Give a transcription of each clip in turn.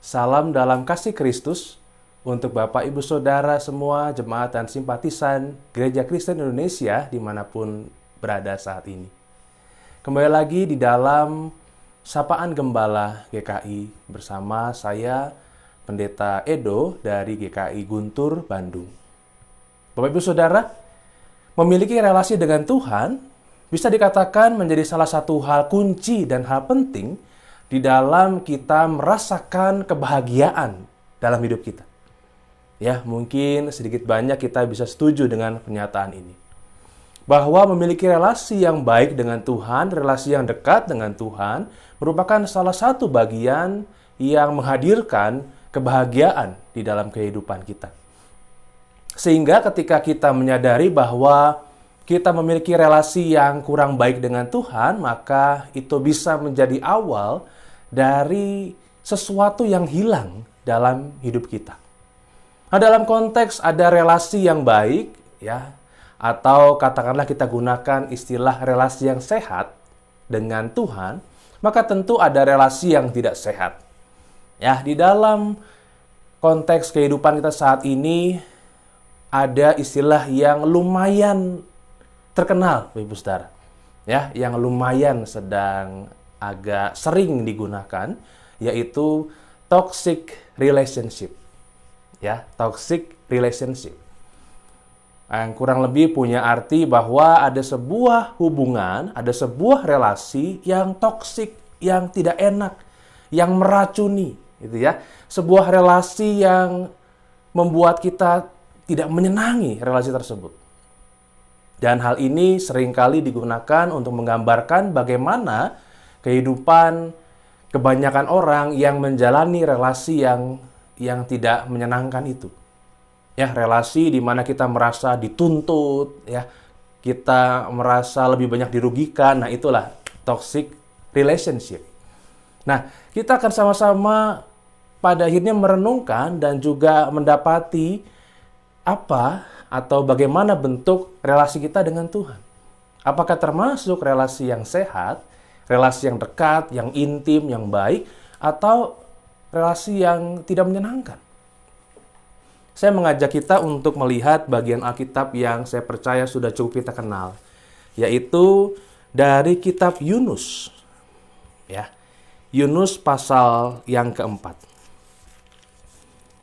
Salam dalam kasih Kristus untuk Bapak Ibu Saudara semua jemaat dan simpatisan Gereja Kristen Indonesia dimanapun berada saat ini. Kembali lagi di dalam Sapaan Gembala GKI bersama saya Pendeta Edo dari GKI Guntur, Bandung. Bapak Ibu Saudara, memiliki relasi dengan Tuhan bisa dikatakan menjadi salah satu hal kunci dan hal penting di dalam kita merasakan kebahagiaan dalam hidup kita. Ya, mungkin sedikit banyak kita bisa setuju dengan pernyataan ini. Bahwa memiliki relasi yang baik dengan Tuhan, relasi yang dekat dengan Tuhan, merupakan salah satu bagian yang menghadirkan kebahagiaan di dalam kehidupan kita. Sehingga ketika kita menyadari bahwa kita memiliki relasi yang kurang baik dengan Tuhan, maka itu bisa menjadi awal dari sesuatu yang hilang dalam hidup kita. Nah, dalam konteks ada relasi yang baik, ya, atau katakanlah kita gunakan istilah relasi yang sehat dengan Tuhan, maka tentu ada relasi yang tidak sehat. Ya, di dalam konteks kehidupan kita saat ini ada istilah yang lumayan terkenal, Ibu Saudara. Ya, yang lumayan sedang agak sering digunakan, yaitu toxic relationship. Ya, toxic relationship. Yang kurang lebih punya arti bahwa ada sebuah hubungan, ada sebuah relasi yang toksik, yang tidak enak, yang meracuni, gitu ya. Sebuah relasi yang membuat kita tidak menyenangi relasi tersebut. Dan hal ini seringkali digunakan untuk menggambarkan bagaimana kehidupan kebanyakan orang yang menjalani relasi yang tidak menyenangkan itu. Ya, relasi di mana kita merasa dituntut, ya, kita merasa lebih banyak dirugikan. Nah, itulah toxic relationship. Nah, kita akan sama-sama pada akhirnya merenungkan dan juga mendapati apa atau bagaimana bentuk relasi kita dengan Tuhan. Apakah termasuk relasi yang sehat, relasi yang dekat, yang intim, yang baik, atau relasi yang tidak menyenangkan? Saya mengajak kita untuk melihat bagian Alkitab yang saya percaya sudah cukup kita kenal, yaitu dari kitab Yunus. Ya, Yunus pasal yang keempat.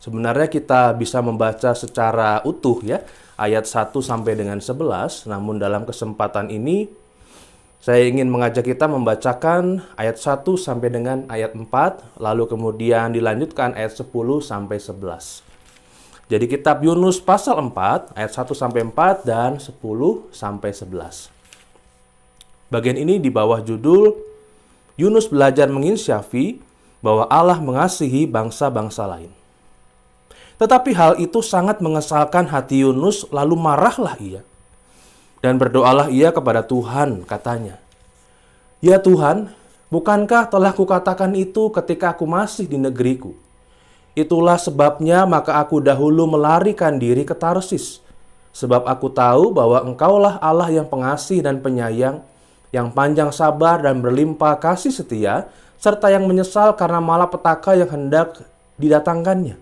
Sebenarnya kita bisa membaca secara utuh ya, ayat 1 sampai dengan 11, namun dalam kesempatan ini saya ingin mengajak kita membacakan ayat 1 sampai dengan ayat 4, lalu kemudian dilanjutkan ayat 10 sampai 11. Jadi kitab Yunus pasal 4, ayat 1 sampai 4 dan 10 sampai 11. Bagian ini di bawah judul Yunus belajar menginsyafi bahwa Allah mengasihi bangsa-bangsa lain. Tetapi hal itu sangat mengesalkan hati Yunus, lalu marahlah ia. Dan berdoalah ia kepada Tuhan, katanya, "Ya Tuhan, bukankah telah kukatakan itu ketika aku masih di negeriku? Itulah sebabnya maka aku dahulu melarikan diri ke Tarsis. Sebab aku tahu bahwa Engkaulah Allah yang pengasih dan penyayang, yang panjang sabar dan berlimpah kasih setia, serta yang menyesal karena malapetaka yang hendak didatangkannya.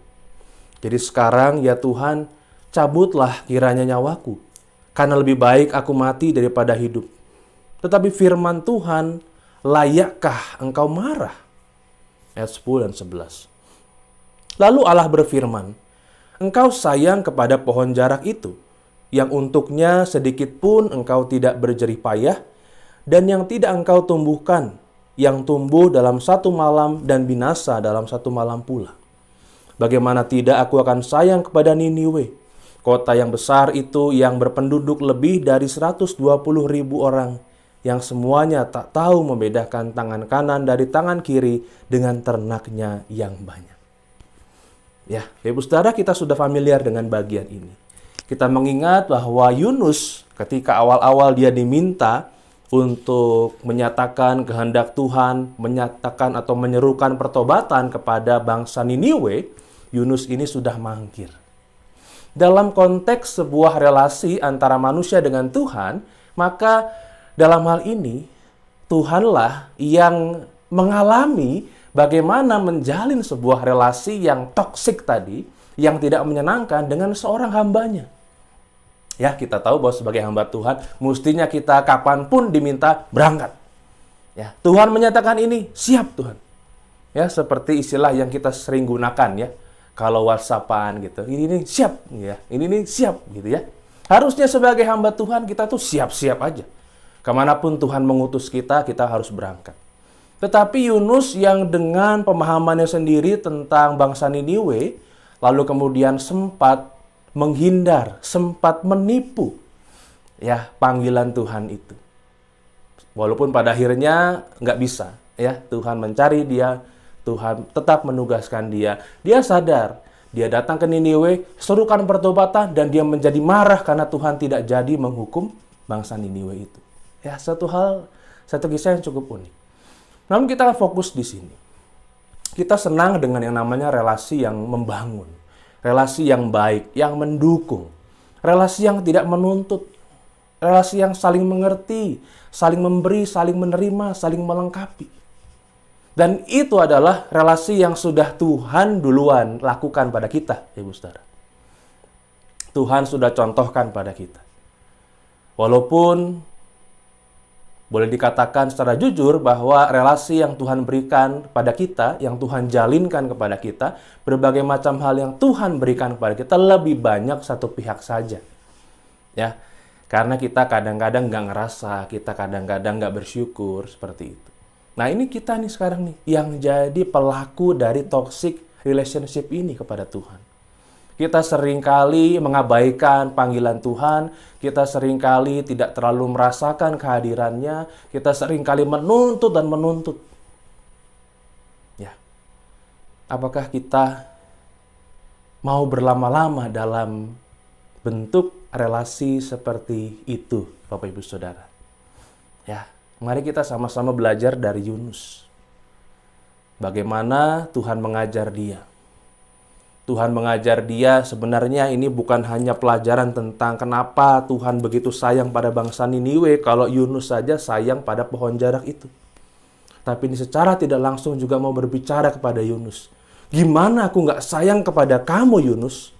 Jadi sekarang, ya Tuhan, cabutlah kiranya nyawaku, karena lebih baik aku mati daripada hidup. Tetapi firman Tuhan, layakkah engkau marah?" Ayat 10 dan 11. Lalu Allah berfirman, "Engkau sayang kepada pohon jarak itu, yang untuknya sedikit pun engkau tidak berjerih payah, dan yang tidak engkau tumbuhkan, yang tumbuh dalam satu malam dan binasa dalam satu malam pula. Bagaimana tidak aku akan sayang kepada Niniwe, kota yang besar itu yang berpenduduk lebih dari 120.000 orang, yang semuanya tak tahu membedakan tangan kanan dari tangan kiri dengan ternaknya yang banyak." Ya, Ibu Saudara, kita sudah familiar dengan bagian ini. Kita mengingat bahwa Yunus ketika awal-awal dia diminta untuk menyatakan kehendak Tuhan, menyatakan atau menyerukan pertobatan kepada bangsa Niniwe, Yunus ini sudah mangkir. Dalam konteks sebuah relasi antara manusia dengan Tuhan, maka dalam hal ini Tuhanlah yang mengalami bagaimana menjalin sebuah relasi yang toksik tadi, yang tidak menyenangkan dengan seorang hambanya. Ya, kita tahu bahwa sebagai hamba Tuhan, mestinya kita kapanpun diminta berangkat. Ya, Tuhan menyatakan ini, siap Tuhan. Ya, seperti istilah yang kita sering gunakan ya. Kalau WhatsApp-an gitu, ini siap ya. Ini siap gitu ya. Harusnya sebagai hamba Tuhan kita tuh siap-siap aja. Kemanapun Tuhan mengutus kita harus berangkat. Tetapi Yunus yang dengan pemahamannya sendiri tentang bangsa Niniwe, lalu kemudian sempat menghindar, sempat menipu ya panggilan Tuhan itu. Walaupun pada akhirnya nggak bisa, ya Tuhan mencari dia, Tuhan tetap menugaskan dia. Dia sadar, dia datang ke Niniwe, serukan pertobatan, dan dia menjadi marah karena Tuhan tidak jadi menghukum bangsa Niniwe itu. Ya, satu kisah yang cukup unik. Namun kita akan fokus di sini. Kita senang dengan yang namanya relasi yang membangun, relasi yang baik, yang mendukung, relasi yang tidak menuntut, relasi yang saling mengerti, saling memberi, saling menerima, saling melengkapi. Dan itu adalah relasi yang sudah Tuhan duluan lakukan pada kita, Ibu Saudara. Tuhan sudah contohkan pada kita. Walaupun boleh dikatakan secara jujur bahwa relasi yang Tuhan berikan pada kita, yang Tuhan jalinkan kepada kita, berbagai macam hal yang Tuhan berikan kepada kita lebih banyak satu pihak saja. Ya, karena kita kadang-kadang nggak ngerasa, kita kadang-kadang nggak bersyukur, seperti itu. Nah, ini kita nih sekarang nih, yang jadi pelaku dari toxic relationship ini kepada Tuhan. Kita seringkali mengabaikan panggilan Tuhan, kita seringkali tidak terlalu merasakan kehadirannya, kita seringkali menuntut dan menuntut. Ya, apakah kita mau berlama-lama dalam bentuk relasi seperti itu, Bapak Ibu Saudara? Ya, mari kita sama-sama belajar dari Yunus. Bagaimana Tuhan mengajar dia. Tuhan mengajar dia, sebenarnya ini bukan hanya pelajaran tentang kenapa Tuhan begitu sayang pada bangsa Niniwe kalau Yunus saja sayang pada pohon jarak itu. Tapi ini secara tidak langsung juga mau berbicara kepada Yunus. Gimana aku nggak sayang kepada kamu Yunus,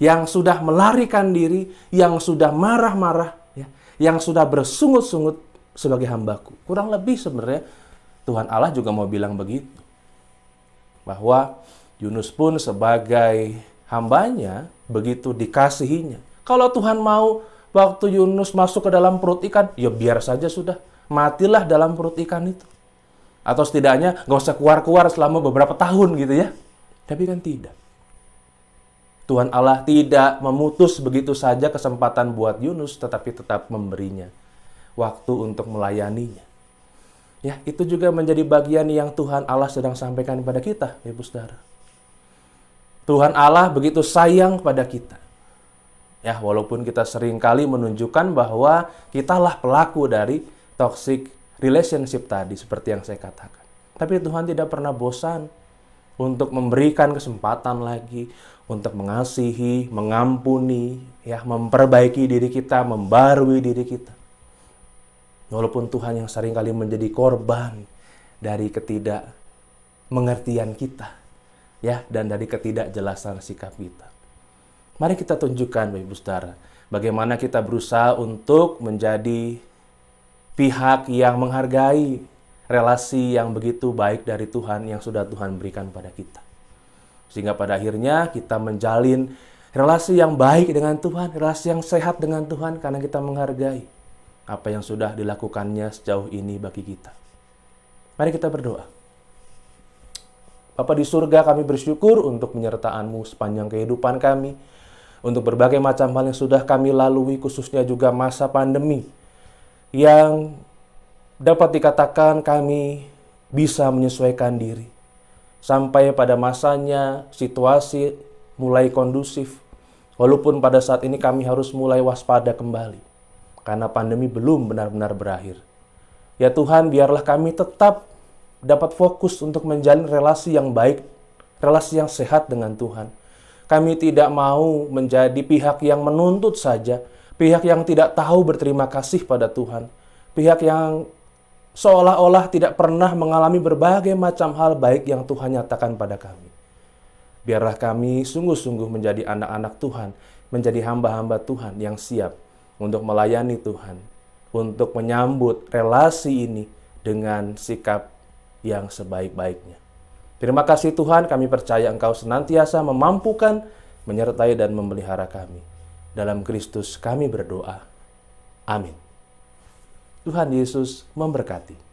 yang sudah melarikan diri, yang sudah marah-marah, ya, yang sudah bersungut-sungut sebagai hambaku. Kurang lebih sebenarnya Tuhan Allah juga mau bilang begitu. Bahwa Yunus pun sebagai hambanya begitu dikasihinya. Kalau Tuhan mau waktu Yunus masuk ke dalam perut ikan, ya biar saja sudah. Matilah dalam perut ikan itu. Atau setidaknya nggak usah keluar-keluar selama beberapa tahun gitu ya. Tapi kan tidak. Tuhan Allah tidak memutus begitu saja kesempatan buat Yunus, tetapi tetap memberinya waktu untuk melayaninya. Ya, itu juga menjadi bagian yang Tuhan Allah sedang sampaikan kepada kita, Ibu Saudara. Tuhan Allah begitu sayang pada kita. Ya, walaupun kita seringkali menunjukkan bahwa kitalah pelaku dari toxic relationship tadi, seperti yang saya katakan. Tapi Tuhan tidak pernah bosan untuk memberikan kesempatan lagi, untuk mengasihi, mengampuni, ya, memperbaiki diri kita, membarui diri kita. Walaupun Tuhan yang seringkali menjadi korban dari ketidakmengertian kita, ya, dan dari ketidakjelasan sikap kita. Mari kita tunjukkan, Bapak Ibu Saudara, bagaimana kita berusaha untuk menjadi pihak yang menghargai relasi yang begitu baik dari Tuhan yang sudah Tuhan berikan pada kita. Sehingga pada akhirnya kita menjalin relasi yang baik dengan Tuhan, relasi yang sehat dengan Tuhan karena kita menghargai apa yang sudah dilakukannya sejauh ini bagi kita. Mari kita berdoa. Bapa di surga, kami bersyukur untuk penyertaan-Mu sepanjang kehidupan kami, untuk berbagai macam hal yang sudah kami lalui, khususnya juga masa pandemi, yang dapat dikatakan kami bisa menyesuaikan diri. Sampai pada masanya situasi mulai kondusif, walaupun pada saat ini kami harus mulai waspada kembali, karena pandemi belum benar-benar berakhir. Ya Tuhan, biarlah kami tetap dapat fokus untuk menjalin relasi yang baik, relasi yang sehat dengan Tuhan. Kami tidak mau menjadi pihak yang menuntut saja, pihak yang tidak tahu berterima kasih pada Tuhan, pihak yang seolah-olah tidak pernah mengalami berbagai macam hal baik yang Tuhan nyatakan pada kami. Biarlah kami sungguh-sungguh menjadi anak-anak Tuhan, menjadi hamba-hamba Tuhan yang siap untuk melayani Tuhan, untuk menyambut relasi ini dengan sikap yang sebaik-baiknya. Terima kasih Tuhan, kami percaya Engkau senantiasa memampukan, menyertai dan memelihara kami. Dalam Kristus kami berdoa. Amin. Tuhan Yesus memberkati.